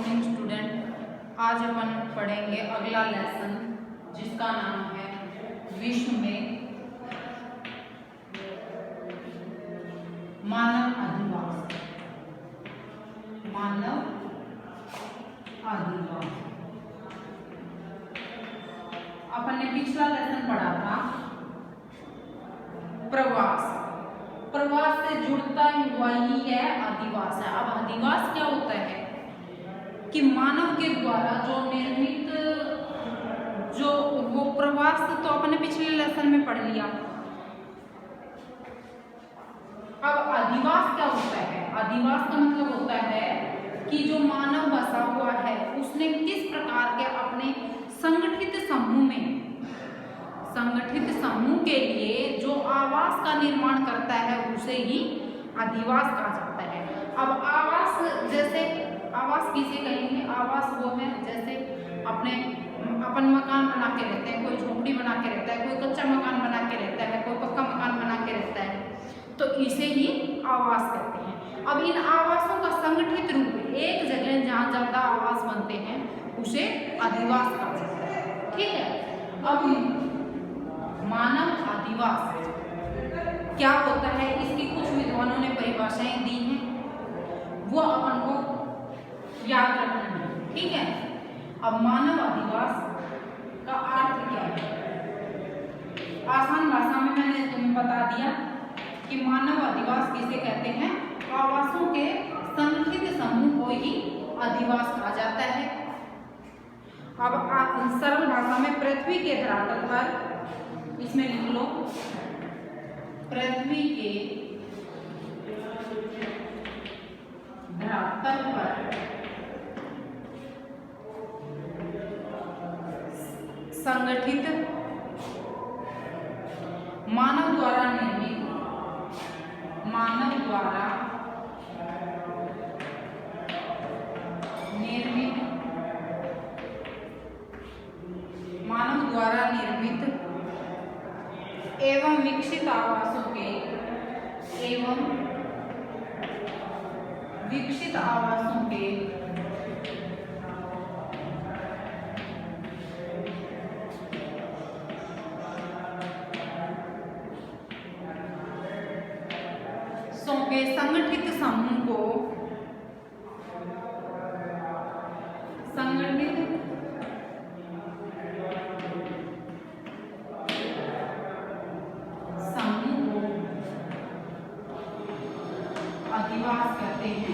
Morning student. आज अपन पढ़ेंगे अगला लेसन जिसका नाम है विश्व में मानव अधिवास। मानव अधिवास अपन ने पिछला लेसन पढ़ा था प्रवास। प्रवास से जुड़ता हुआ ही है अधिवास है। अब अधिवास क्या होता है कि मानव के द्वारा जो निर्मित जो वो प्रवास, तो अपने पिछले लेसन में पढ़ लिया। अब अधिवास क्या होता है? अधिवास का मतलब होता है कि जो मानव बसा हुआ है उसने किस प्रकार के अपने संगठित समूह के लिए जो आवास का निर्माण करता है उसे ही अधिवास कहा जाता है। अब आवास, जैसे आवास किसे कहेंगे? आवास वो है जैसे अपन मकान बना के रहते हैं, कोई झोपड़ी बना के रहता है, कोई कच्चा मकान बना के रहता है, कोई पक्का मकान बना के रहता है, तो इसे ही आवास कहते हैं। अब इन आवासों का संगठित रूप एक जगह जहाँ ज्यादा आवास बनते हैं उसे अधिवास कहा जाता है। ठीक है। अब मानव अधिवास क्या होता है, इसकी कुछ विद्वानों ने परिभाषाएं दी हैं, वो अपन को याद रखना है। ठीक है। अब मानव अधिवास का अर्थ क्या है? आसान भाषा में मैंने तुम्हें बता दिया कि मानव अधिवास किसे कहते हैं? आवासों के संगठित समूह को ही अधिवास कहा जाता है। अब सरल भाषा में पृथ्वी के धरातल पर, इसमें लिख लो, पृथ्वी के धरातल पर संगठित मानव द्वारा निर्मित एवं विकसित आवासों के संगठित समूह को अधिवास कहते हैं।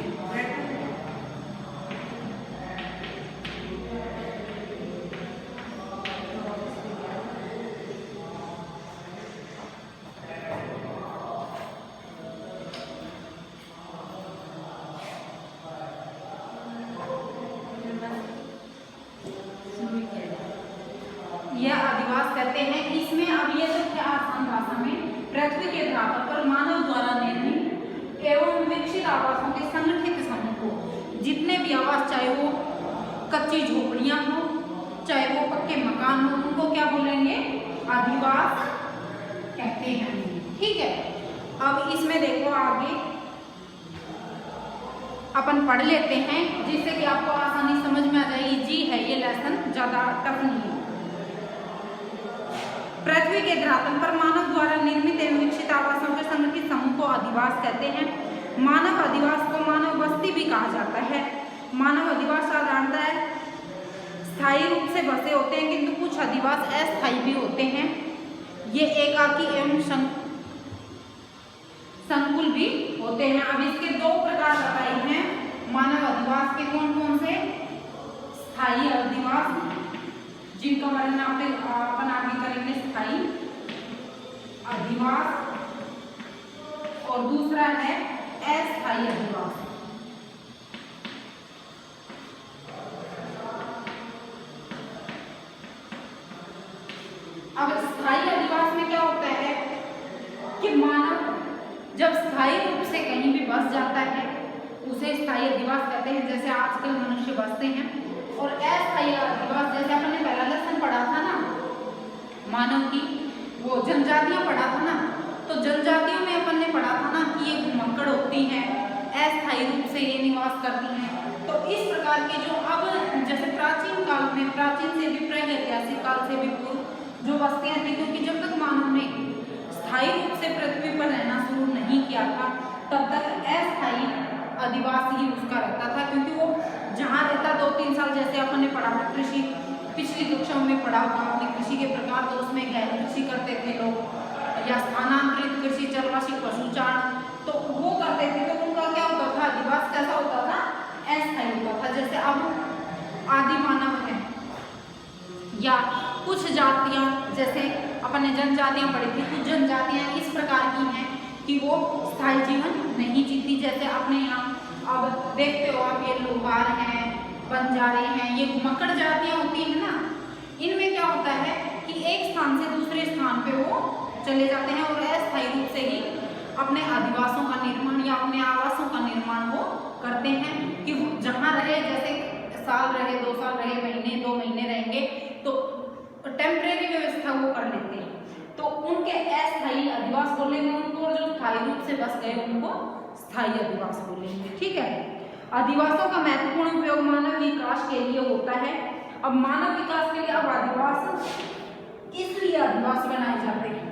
यह अधिवास कहते हैं। इसमें अब ये तो क्या आसान भाषा में, पृथ्वी के धरातल पर मानव द्वारा निर्मित एवं विकसित आवासों के संगठित समूह को, जितने भी आवास, चाहे वो कच्ची झोपड़ियां हो, चाहे वो पक्के मकान हो, उनको क्या बोलेंगे? अधिवास कहते हैं। ठीक है। अब इसमें देखो आगे अपन पढ़ लेते हैं जिससे कि आपको आसानी समझ में आ जाएगी। जी है, ये लेसन ज्यादा टफ नहीं है। पृथ्वी के धरातल पर मानव द्वारा निर्मित एवं विकसित आवासों के संगठित समूह को अधिवास कहते हैं। मानव अधिवास को मानव बस्ती भी कहा जाता है। मानव अधिवास साधारणतः स्थायी रूप से बसे होते हैं, किंतु कुछ अधिवास अस्थायी भी होते हैं। ये एकाकी एवं संकुल भी होते हैं। अब इसके दो प्रकार बताए हैं मानव अधिवास के। कौन कौन से? स्थायी अधिवास, जिनका वर्णन अपन आगे करेंगे, स्थायी अधिवास, और दूसरा है अस्थायी अधिवास। अब स्थायी अधिवास में क्या होता है कि मानव जब स्थायी रूप से कहीं भी बस जाता है उसे स्थायी अधिवास कहते हैं, जैसे आजकल मनुष्य बसते हैं। और अस्थायी अधिवास, जैसे अपन ने पहला लेसन पढ़ा था ना मानव की, वो जनजातियां पढ़ा था ना, तो जनजातियों में अपन ने पढ़ा था ना कि ये घुमक्कड़ होती हैं, अस्थायी रूप से ये निवास करती हैं। तो इस प्रकार के जो अब जैसे प्राचीन काल में, प्राचीन से भी प्रागैतिहासिक काल से भी पूर्व जो बस्तियां थी, क्योंकि जब तक मानव ने स्थायी रूप से पृथ्वी पर रहना शुरू नहीं किया था तब तक अस्थायी अधिवास ही उसका रहता था, क्योंकि वो जहाँ रहता 2-3 साल, जैसे अपन ने पढ़ा था कृषि पिछली कक्षाओं में पढ़ा था अपने कृषि के प्रकार, तो उसमें गहन कृषि करते थे लोग या स्थानांतरित कृषि, चरवासी पशुचारण, तो वो करते थे। तो उनका क्या होता था, अधिवास कैसा होता था, अस्थायी होता था। जैसे अब आदि मानव है या कुछ जातियां, जैसे अपन ने जनजातियां पढ़ी थी, कुछ जनजातियां इस प्रकार की हैं कि वो स्थायी जीवन नहीं जीती। जैसे अपने यहाँ अब देखते हो आप, ये लोहार हैं, बंजारे हैं, ये घुमक्कड़ जातियां होती हैं ना, इनमें क्या होता है कि एक स्थान से दूसरे स्थान पे वो चले जाते हैं और अस्थायी रूप से ही अपने आदिवासों का निर्माण या अपने आवासों का निर्माण वो करते हैं कि जहाँ रहे, जैसे साल रहे, 2 साल रहे, महीने 2 महीने रहेंगे, तो टेम्परेरी व्यवस्था वो कर लेते हैं। तो उनके अस्थायी अधिवास बोलेंगे उनको, और जो स्थायी रूप से बस गए उनको स्थायी अधिवास बोलेंगे। ठीक है। अधिवासों का महत्वपूर्ण उपयोग मानव विकास के लिए होता है। अब मानव विकास के लिए अब अधिवास, इसलिए अधिवास बनाए जाते हैं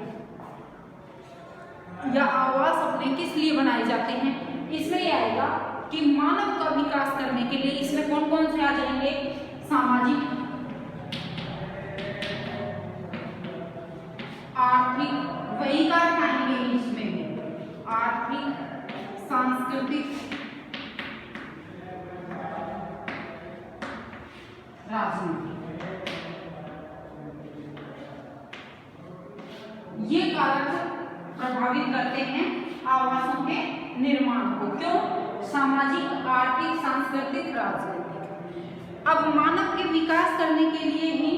या आवास अपने किस लिए बनाए जाते हैं, इसमें यह आएगा कि मानव का विकास करने के लिए। इसमें कौन कौन से आ जाएंगे, सामाजिक, आर्थिक, वही कारक आएंगे इसमें, आर्थिक, सांस्कृतिक, राजनीतिक, ये कारक प्रभावित करते हैं आवासों के निर्माण को। क्यों, सामाजिक, आर्थिक, सांस्कृतिक, राजनीतिक। अब मानव के विकास करने के लिए ही,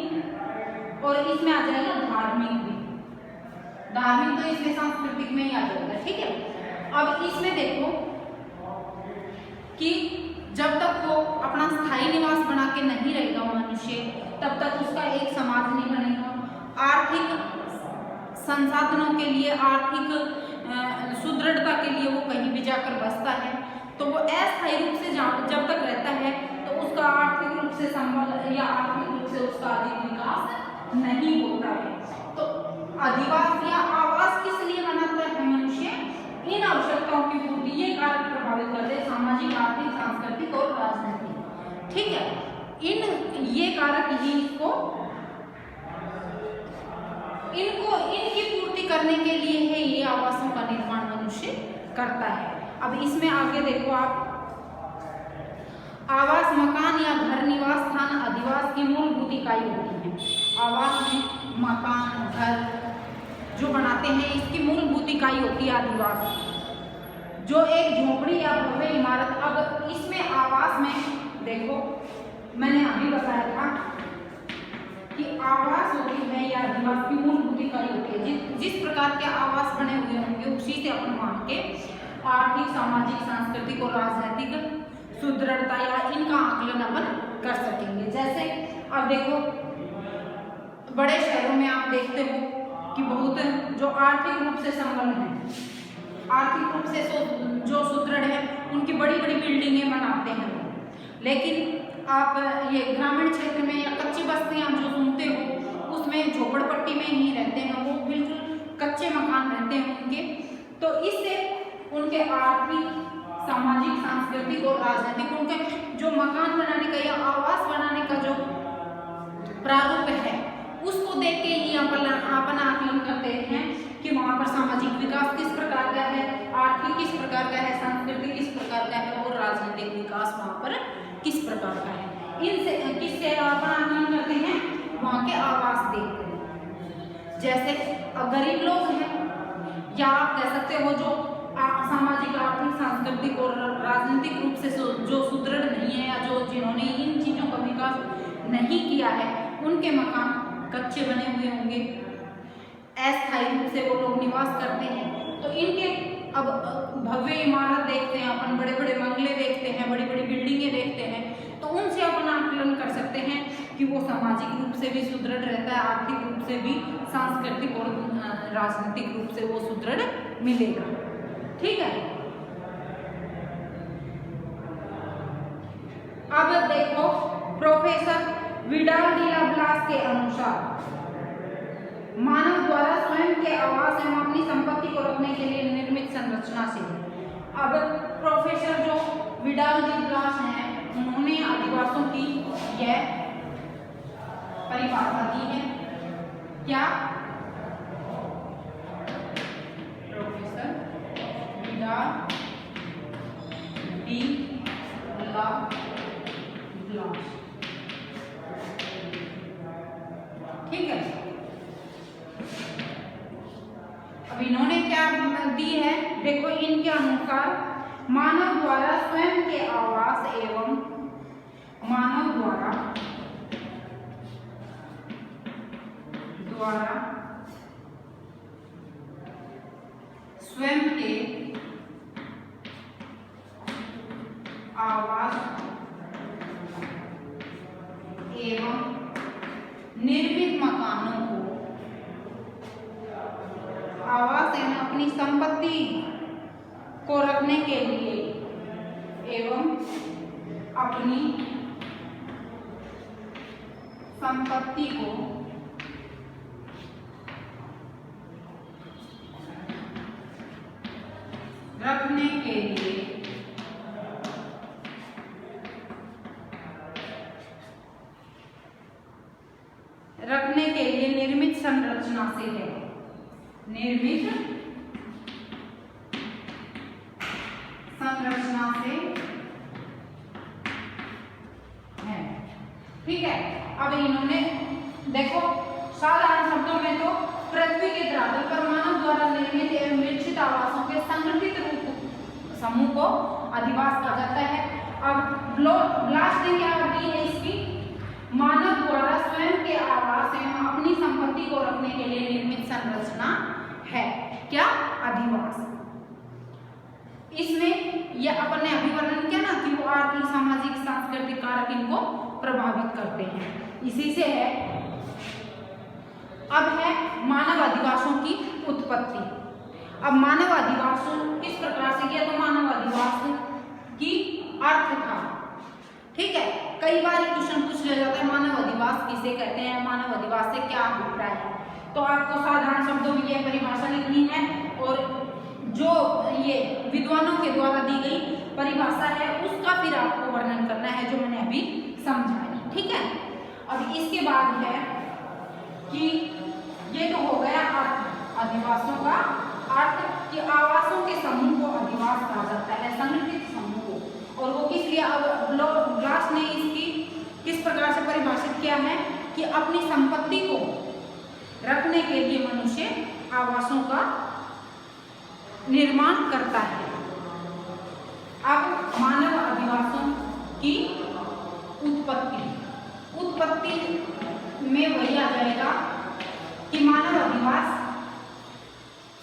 और इसमें आ जाएगा धार्मिक भी, धार्मिक तो इसमें सांस्कृतिक में ही आ जाएगा। ठीक है। अब इसमें देखो कि जब तक वो अपना स्थायी निवास बना के नहीं रहेगा मनुष्य, तब तक उसका एक समाज नहीं बनेगा। आर्थिक संसाधनों के लिए, आर्थिक सुदृढ़ता के लिए वो कहीं भी जाकर बसता है, तो वो अस्थायी रूप से जब तक रहता है तो उसका आर्थिक रूप से संबल या आर्थिक रूप से उसका अधिक विकास नहीं होता है। तो अधिवास या आवास किस लिए बनाता है मनुष्य, इन आवश्यकताओं की पूर्ति, ये कारक प्रभावित करते हैं, सामाजिक, आर्थिक, सांस्कृतिक और राजनीतिक। ठीक है। ये कारक ही इनकी पूर्ति करने के लिए है ये आवासों का निर्माण मनुष्य करता है। अब इसमें आगे देखो आप, आवास, मकान या घर, निवास स्थान अधिवास की मूलभूत इकाई होती है। आवास में मकान, घर जो बनाते हैं, इसकी मूलभूत इकाई होती है अधिवास, जो एक झोपड़ी या भव्य इमारत। अब इसमें आवास में देखो, मैंने अभी बताया था कि आवास होती है या अधिवास की मूलभूत इकाई होती है। जिस प्रकार के आवास बने हुए होंगे उसी से अपन वहाँ के आर्थिक, सामाजिक, सांस्कृतिक और राजनीतिक सुदृढ़ता या इनका आकलन अपन कर सकेंगे। जैसे अब देखो, बड़े शहरों में आप देखते हो कि बहुत जो आर्थिक रूप से संपन्न है, आर्थिक रूप से जो सुदृढ़ है, उनकी बड़ी बड़ी बिल्डिंगें बनाते हैं। लेकिन आप ये ग्रामीण क्षेत्र में या कच्ची बस्तियां जो सुनते हो, उसमें झोपड़पट्टी में ही रहते हैं, वो बिल्कुल कच्चे मकान रहते हैं उनके। तो इससे उनके आर्थिक, सामाजिक, सांस्कृतिक और राजनीतिक, उनके जो मकान बनाने का या आवास बनाने का जो प्रारूप है, उसको देख के ही अपन आकलन करते हैं कि वहाँ पर सामाजिक विकास किस प्रकार का है, आर्थिक किस प्रकार का है, सांस्कृतिक किस प्रकार का है और राजनीतिक विकास वहाँ पर किस प्रकार का है। इनसे किससे अपन आकलन करते हैं, वहाँ के आवास देखते हैं। जैसे गरीब लोग हैं, या आप कह सकते हो जो सामाजिक, आर्थिक, सांस्कृतिक और राजनीतिक रूप से जो सुदृढ़ नहीं है, या जो जिन्होंने इन चीज़ों का विकास नहीं किया है, उनके मकान कच्चे बने हुए होंगे, अस्थायी रूप से वो लोग निवास करते हैं। तो इनके अब भव्य इमारत देखते हैं अपन, बड़े बड़े बंगले देखते हैं, बड़ी बड़ी बिल्डिंगें देखते हैं, तो उनसे अपन आकलन कर सकते हैं कि वो सामाजिक रूप से भी सुदृढ़ रहता है, आर्थिक रूप से भी, सांस्कृतिक और राजनीतिक रूप से वो सुदृढ़ मिलेगा। ठीक है। विडाल डी लाप्लास के अनुसार मानव द्वारा स्वयं के आवास एवं अपनी संपत्ति को रखने के लिए निर्मित संरचना से। अब प्रोफेसर जो विडाल डी लाप्लास हैं उन्होंने आदिवासियों की यह परिभाषा दी है। क्या? प्रोफेसर विडाल डी लाप्लास, ठीक है। अब इन्होंने क्या दी है, देखो इनके अनुसार मानव द्वारा स्वयं के आवास एवं मानव द्वारा स्वयं के आवास एवं निर्मित मकानों को आवास एवं अपनी संपत्ति को रखने के लिए एवं अपनी संपत्ति को रखने के लिए निर्मित संरचना से है। निर्मित संरचना से है, ठीक है। अब इन्होंने देखो साधारण शब्दों में तो पृथ्वी के धरातल पर मानव द्वारा निर्मित एवं विकसित आवासों के संगठित रूप समूह को अधिवास कहा जाता है। अब लास्ट ने क्या दी है इसकी, मानव द्वारा स्वयं के आवास एवं अपनी संपत्ति को रखने के लिए निर्मित संरचना है। क्या? अधिवास। इसमें यह अपन ने अभिवर्णन किया ना कि वो आर्थिक, सामाजिक, सांस्कृतिक कारक इनको प्रभावित करते हैं, इसी से है। अब है मानव अधिवासों की उत्पत्ति। अब मानव अधिवास किस प्रकार से किया, तो मानव अधिवास की अर्थ था, ठीक है। कई बार क्वेश्चन पूछ लिया जाता है मानव अधिवास किसे कहते हैं, मानव अधिवास से क्या अभिप्राय है, तो आपको साधारण शब्दों में यह परिभाषा लिखनी है और जो ये विद्वानों के द्वारा दी गई परिभाषा है उसका फिर आपको वर्णन करना है, जो मैंने अभी समझाया, ठीक है। अब इसके बाद है कि ये तो हो गया अर्थ, अधिवासों का अर्थ कि आवासों के समूह को अधिवास कहा जाता है, संगठित समूह को। और वो किस लिए, अब लास्ट ने इसकी किस प्रकार से परिभाषित किया है कि अपनी संपत्ति को रखने के लिए मनुष्य आवासों का निर्माण करता है। अब मानव अधिवासों की उत्पत्ति में वही आ जाएगा कि मानव अधिवास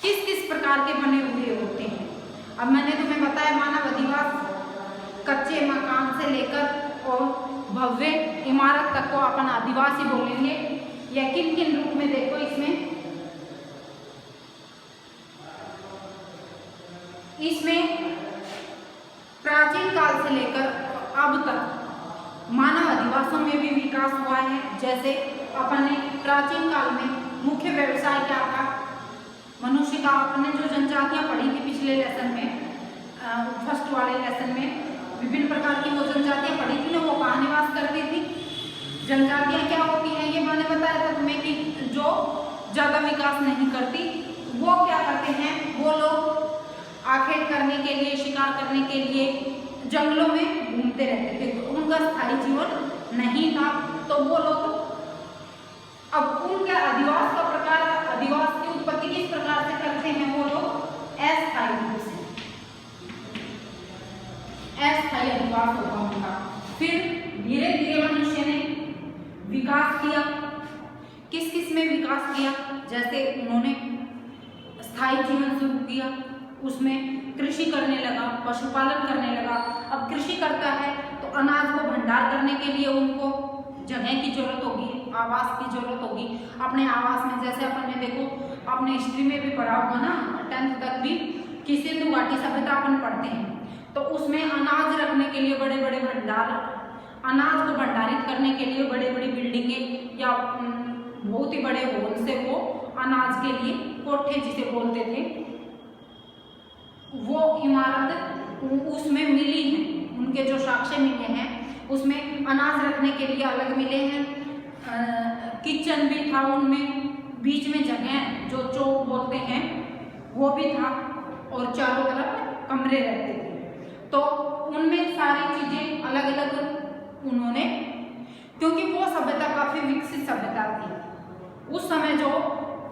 किस किस प्रकार के बने हुए होते हैं। अब मैंने तुम्हें बताया मानव अधिवास कच्चे मकान से लेकर और भव्य इमारत तक को अपन आदिवासी बोलेंगे। या किन किन रूप में, देखो इसमें प्राचीन काल से लेकर अब तक मानव अधिवासों में भी विकास हुआ है। जैसे अपन ने प्राचीन काल में मुख्य व्यवसाय क्या था मनुष्य का, आपने जो जनजातियां पढ़ी थी पिछले लेसन में, फर्स्ट वाले लेसन में, विभिन्न प्रकार की वो जनजातियां पढ़ी थी ना, वो कहाँ निवास करती थी। जनजातियां क्या होती हैं, ये मैंने बताया था तुम्हें कि जो ज्यादा विकास नहीं करती, वो क्या करते हैं, वो लोग आखेट करने के लिए, शिकार करने के लिए जंगलों में घूमते रहते थे, तो उनका स्थायी जीवन नहीं था। तो वो लोग अब उनके अधिवास का प्रकार, अधिवास की उत्पत्ति किस प्रकार से करते हैं, वो लोग अस्थायी रूप से, अस्थायी अधिवास होगा उनका। फिर धीरे धीरे मनुष्य ने विकास किया। किस किस में विकास किया, जैसे उन्होंने स्थायी जीवन शुरू किया, उसमें कृषि करने लगा, पशुपालन करने लगा। अब कृषि करता है तो अनाज को भंडार करने के लिए उनको जगह की जरूरत होगी, आवास की जरूरत होगी। अपने आवास में, जैसे अपन ने देखो आपने हिस्ट्री में भी पढ़ा होगा ना, 10th तक भी, कि सिंधु घाटी सभ्यता अपन पढ़ते हैं, तो उसमें अनाज रखने के लिए बड़े बड़े भंडार, अनाज को भंडारित करने के लिए बड़े बड़ी बिल्डिंगें या बहुत ही बड़े हॉल से वो अनाज के लिए कोठे जिसे बोलते थे वो इमारत उसमें मिली है। उनके जो साक्ष्य मिले हैं उसमें अनाज रखने के लिए अलग मिले हैं, किचन भी था उनमें, बीच में जगह जो चौक बोलते हैं वो भी था और चारों तरफ कमरे रहते थे। तो उनमें सारी चीजें अलग अलग उन्होंने, क्योंकि वो सभ्यता काफी विकसित सभ्यता थी उस समय, जो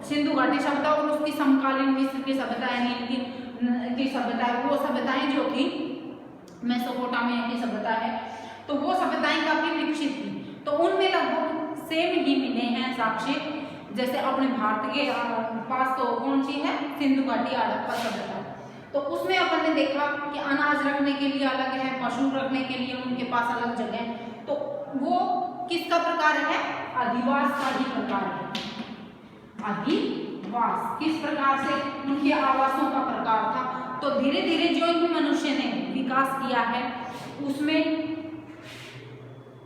सिंधु घाटी सभ्यता और उसकी समकालीन मिस्र की सभ्यता यानी की सभ्यता है, वो सभ्यताएं जो थी मेसोपोटामिया की सभ्यता है, तो वो सभ्यताएं काफी विकसित थी। तो उनमें लगभग सेम ही मिले हैं साक्ष्य, जैसे अपने भारत के पास तो कौन सी है, सिंधु घाटी हड़प्पा सभ्यता। तो उसमें अपन ने देखा कि अनाज रखने के लिए अलग है, पशु रखने के लिए उनके पास अलग जगह। तो वो किसका प्रकार है, अधिवास का ही प्रकार है। अधिवास किस प्रकार से उनके आवासों का प्रकार था। तो धीरे धीरे जो ही मनुष्य ने विकास किया है उसमें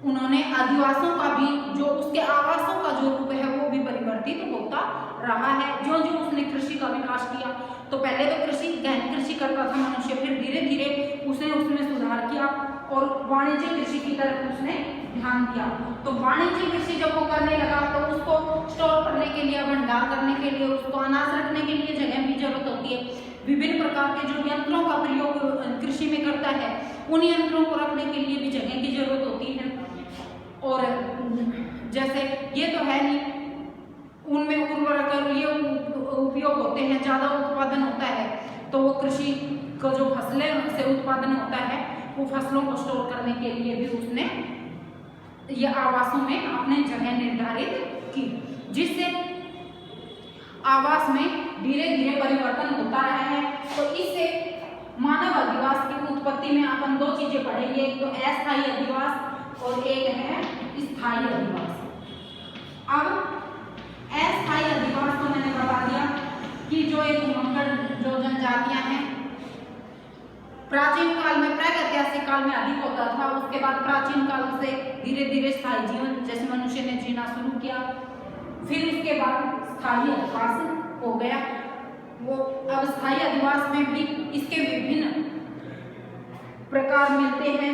उन्होंने आदिवासों का भी, जो उसके आवासों का जो रूप है वो भी परिवर्तित होता रहा है। जो जो उसने कृषि का विकास किया, तो पहले तो गहन कृषि करता था मनुष्य, फिर धीरे धीरे उसने उसमें सुधार किया और वाणिज्य कृषि की तरफ उसने ध्यान दिया। तो वाणिज्य कृषि जब वो करने लगा तो उसको स्टोर करने के लिए, भंडार करने के लिए, उसको अनाज रखने के लिए जगह भी जरूरत होती है। विभिन्न प्रकार के जो यंत्रों का प्रयोग कृषि में करता है उन यंत्रों को रखने के लिए भी जगह की जरूरत होती है। और जैसे ये तो है नहीं, उनमें उर्वरक ये उपयोग होते हैं, ज़्यादा उत्पादन होता है, तो वो कृषि का जो फसलें से उत्पादन होता है वो फसलों को स्टोर करने के लिए भी उसने ये आवासों में अपने जगह निर्धारित की, जिससे आवास में धीरे धीरे परिवर्तन होता रहा है। तो इससे मानव अधिवास की उत्पत्ति में अपन दो चीजें पढ़ेंगे, एक तो अस्थायी अधिवास और एक है स्थायी अधिवास। अब अस्थायी अधिवास तो मैंने बता दिया कि जो एक घुमक्कड़ जो जनजातियां हैं, प्राचीन काल में प्रागैतिहासिक काल में अधिक होता था, उसके बाद प्राचीन काल से धीरे धीरे स्थायी जीवन जैसे मनुष्य ने जीना शुरू किया, फिर उसके बाद स्थायी अधिवास हो गया। वो अब स्थायी अधिवास में भी इसके विभिन्न प्रकार मिलते हैं।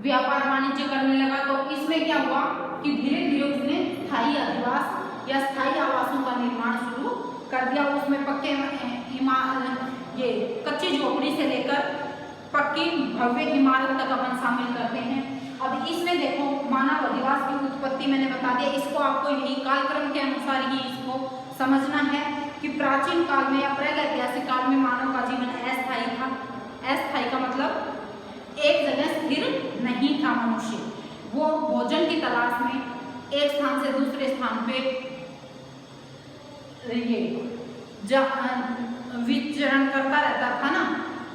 व्यापार वाणिज्य करने लगा तो इसमें क्या हुआ कि धीरे धीरे उसने स्थायी अधिवास या स्थायी आवासों का निर्माण शुरू कर दिया। उसमें पक्के ये कच्ची झोपड़ी से लेकर पक्की भव्य इमारत तक अपन शामिल करते हैं। अब इसमें देखो मानव अधिवास की उत्पत्ति मैंने बता दिया, इसको आपको यही कालक्रम के अनुसार ही इसको समझना है कि प्राचीन काल में या प्रागैतिहासिक काल में मानव का जीवन अस्थायी था। अस्थायी का मतलब एक जगह स्थिर नहीं था मनुष्य, वो भोजन की तलाश में एक स्थान से दूसरे स्थान पे ये विचरण करता रहता था ना,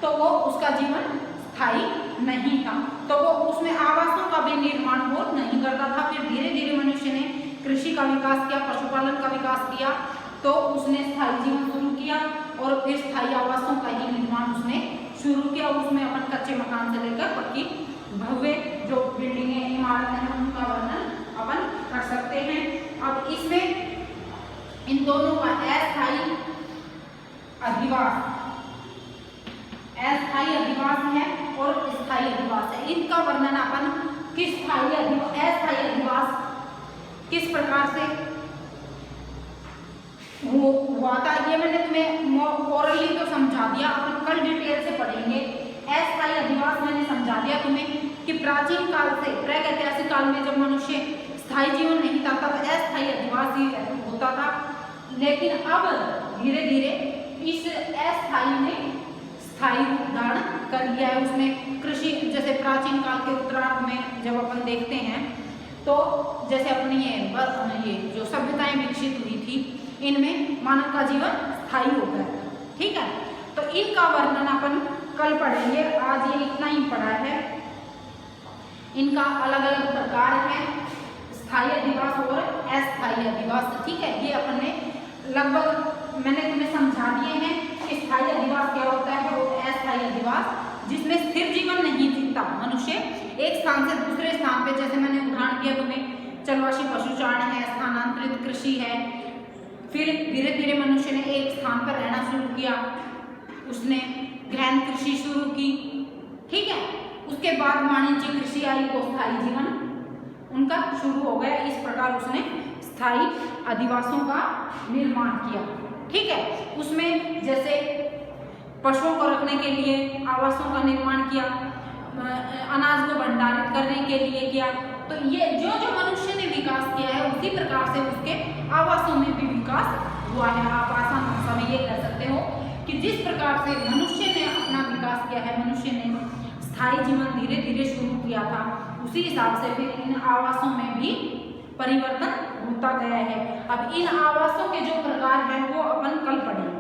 तो वो उसका जीवन स्थायी नहीं था, तो वो उसमें आवासों का भी निर्माण वो नहीं करता था। फिर धीरे धीरे मनुष्य ने कृषि का विकास किया, पशुपालन का विकास किया, तो उसने स्थायी जीवन शुरू किया और फिर स्थायी आवासों का ही निर्माण उसने शुरू किया। उसमें अपन कच्चे मकान से लेकर पक्की भव्य जो बिल्डिंगें इमारतें हैं उनका वर्णन अपन कर सकते हैं। अब इसमें इन दोनों का अस्थायी अधिवास है और स्थायी अधिवास है। इनका वर्णन अपन अस्थायी अधिवास किस प्रकार से हुआ था ये मैंने तुम्हें ओरली तो समझा दिया, अपन कल डिटेल से पढ़ेंगे। अस्थायी अधिवास मैंने समझा दिया तुम्हें कि प्राचीन काल से प्रागैतिहासिक काल में जब मनुष्य स्थायी जीवन नहीं था तब अस्थायी अधिवास ही होता था, लेकिन अब धीरे धीरे इस अस्थायी ने स्थायी रूप धारण कर लिया है। उसमें कृषि जैसे प्राचीन काल के उत्तरार्ध में जब अपन देखते हैं तो जैसे अपनी ये जो सभ्यताएं विकसित हुई थी इनमें मानव का जीवन स्थायी हो गया, ठीक है। तो इनका वर्णन अपन कल पढ़ेंगे, आज ये इतना ही पढ़ा है। इनका अलग अलग प्रकार है, स्थायी अधिवास और अस्थायी अधिवास, ठीक है। ये अपन ने लगभग मैंने तुम्हें समझा दिए हैं कि स्थायी अधिवास क्या होता है और अस्थायी अधिवास जिसमें स्थिर जीवन नहीं जीता मनुष्य, एक स्थान से दूसरे स्थान पे, जैसे मैंने उदाहरण दिया तुम्हें, चलवाशी पशुचारण है, स्थानांतरित कृषि है। फिर धीरे धीरे मनुष्य ने एक स्थान पर रहना शुरू किया, उसने गहन कृषि शुरू की, ठीक है। उसके बाद वाणिज्य कृषि आई, तो स्थायी जीवन उनका शुरू हो गया। इस प्रकार उसने स्थायी अधिवासों का निर्माण किया, ठीक है। उसमें जैसे पशुओं को रखने के लिए आवासों का निर्माण किया, अनाज को भंडारित करने के लिए किया। तो ये जो जो मनुष्य ने विकास किया है, उसी प्रकार से उसके आवासों में भी विकास हुआ है। आप आसान भाषा में ये कह सकते हो कि जिस प्रकार से मनुष्य ने अपना विकास किया है, मनुष्य ने स्थायी जीवन धीरे धीरे शुरू किया था, उसी हिसाब से फिर इन आवासों में भी परिवर्तन होता गया है। अब इन आवासों के जो प्रकार हैं वो अपन कल पढ़ेंगे।